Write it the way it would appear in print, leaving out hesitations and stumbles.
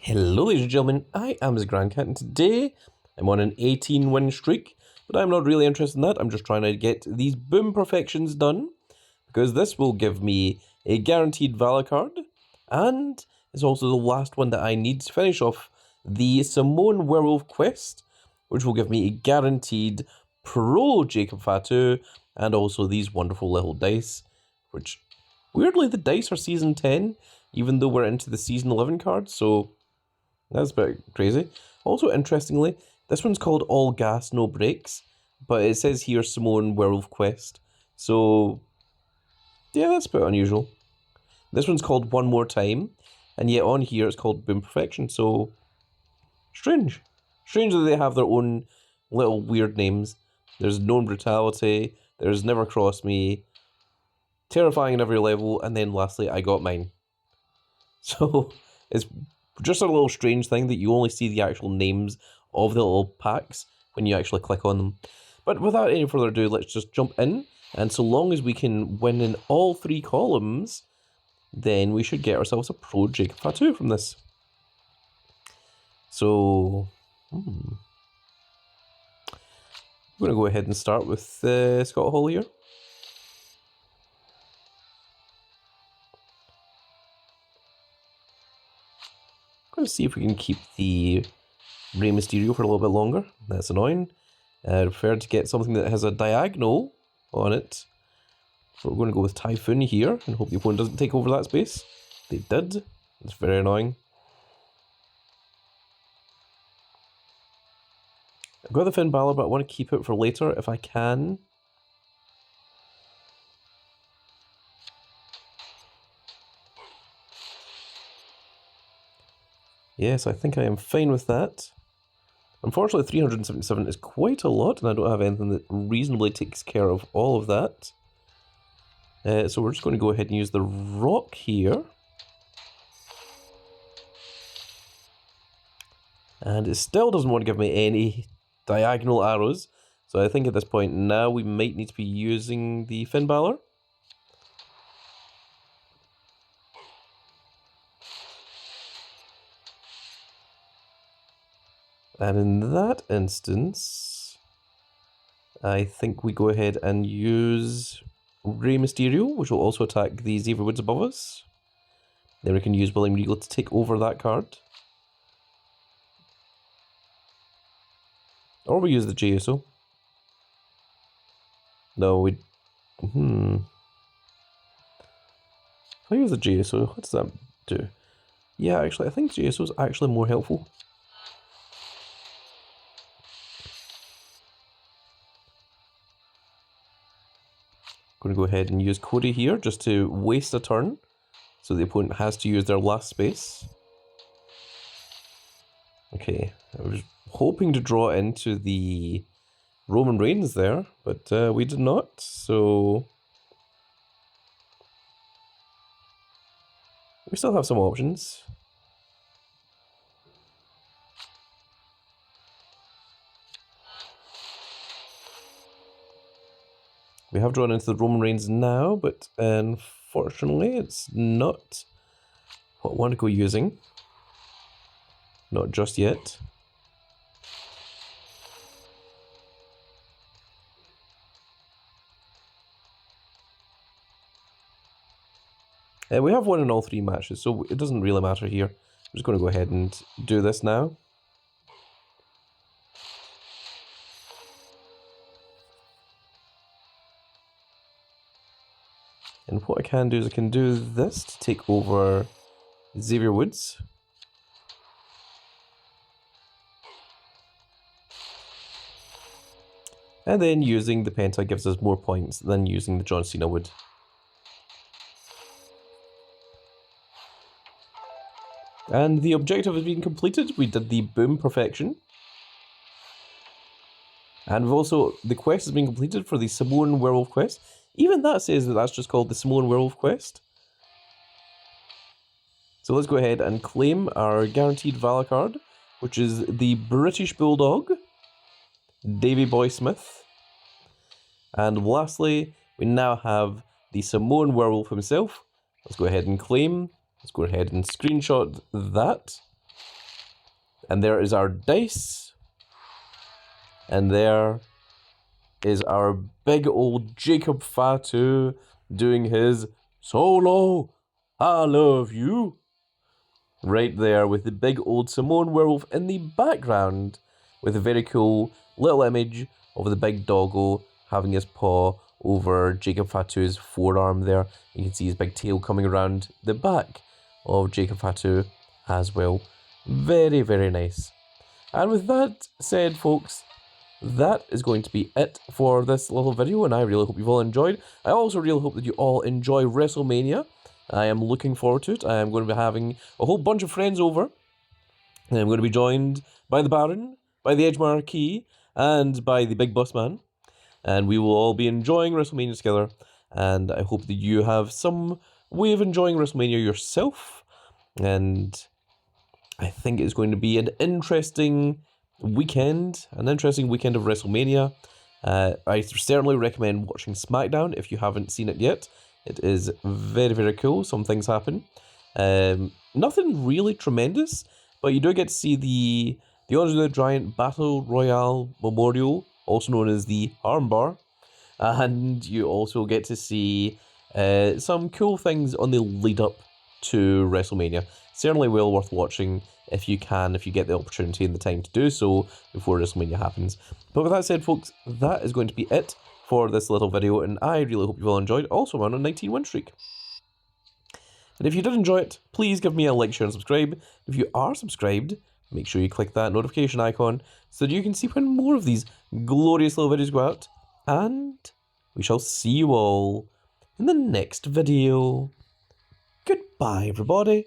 Hello ladies and gentlemen, I am his Grand Cat and today I'm on an 18 win streak, but I'm not really interested in that. I'm just trying to get these boom perfections done because this will give me a guaranteed Valour card and it's also the last one that I need to finish off the Samoan Werewolf quest, which will give me a guaranteed Pro Jacob Fatu and also these wonderful little dice, which weirdly the dice are season 10 even though we're into the season 11 cards, so that's a bit crazy. Also, interestingly, this one's called All Gas, No Brakes, but it says here Samoan Werewolf Quest. So, yeah, that's a bit unusual. This one's called One More Time, and yet on here it's called Boom Perfection, so strange. Strange that they have their own little weird names. There's Known Brutality, there's Never Cross Me, Terrifying in Every Level, and then lastly, I Got Mine. So, it's just a little strange thing that you only see the actual names of the little packs when you actually click on them. But without any further ado, let's just jump in. And so long as we can win in all three columns, then we should get ourselves a Pro Jacob Fatu from this. So, I'm going to go ahead and start with Scott Hall here. Going to see if we can keep the Rey Mysterio for a little bit longer. That's annoying. I prefer to get something that has a diagonal on it. So we're going to go with Typhoon here and hope the opponent doesn't take over that space. They did. It's very annoying. I've got the Finn Balor, but I want to keep it for later if I can. Yes, I think I am fine with that. Unfortunately, 377 is quite a lot, and I don't have anything that reasonably takes care of all of that. So we're just going to go ahead and use the rock here. And it still doesn't want to give me any diagonal arrows. So I think at this point now we might need to be using the Finn Balor. And in that instance, I think we go ahead and use Rey Mysterio, which will also attack the Xavier Woods above us. Then we can use William Regal to take over that card. Or we use the JSO. No, we... If I use the JSO, what does that do? Yeah, actually, I think JSO is actually more helpful. Going to go ahead and use Cody here just to waste a turn, so the opponent has to use their last space. Okay, I was hoping to draw into the Roman Reigns there, but we did not, so we still have some options. We have drawn into the Roman Reigns now, but unfortunately it's not what I want to go using. Not just yet. We have won in all three matches, so it doesn't really matter here. I'm just going to go ahead and do this now. And what I can do is I can do this to take over Xavier Woods. And then using the Penta gives us more points than using the John Cena would. And the objective has been completed. We did the Boom Perfection. And we've also, the quest has been completed for the Samoan Werewolf quest. Even that says that that's just called the Samoan Werewolf quest. So let's go ahead and claim our guaranteed Valour card, which is the British Bulldog, Davy Boy Smith. And lastly, we now have the Samoan Werewolf himself. Let's go ahead and claim. Let's go ahead and screenshot that. And there is our dice. And there is our big old Jacob Fatu doing his solo, I love you. Right there with the big old Samoan werewolf in the background with a very cool little image of the big doggo having his paw over Jacob Fatu's forearm there. You can see his big tail coming around the back of Jacob Fatu as well. Very, very nice. And with that said, folks, that is going to be it for this little video, and I really hope you've all enjoyed. I also really hope that you all enjoy Wrestlemania. I am looking forward to it. I am going to be having a whole bunch of friends over. And I'm going to be joined by the Baron, by the Edge Marquee, and by the Big Boss Man. And we will all be enjoying WrestleMania together. And I hope that you have some way of enjoying WrestleMania yourself. And I think it's going to be an interesting weekend of WrestleMania. I certainly recommend watching SmackDown if you haven't seen it yet. It is very, very cool. Some things happen. Nothing really tremendous, but you do get to see the Andre the Giant Battle Royale Memorial, also known as the Armbar, and you also get to see some cool things on the lead up to WrestleMania. Certainly well worth watching if you can, if you get the opportunity and the time to do so before WrestleMania happens. But with that said, folks, that is going to be it for this little video, and I really hope you've all enjoyed. Also, I'm on a 19-win streak. And if you did enjoy it, please give me a like, share, and subscribe. If you are subscribed, make sure you click that notification icon so that you can see when more of these glorious little videos go out. And we shall see you all in the next video. Goodbye, everybody.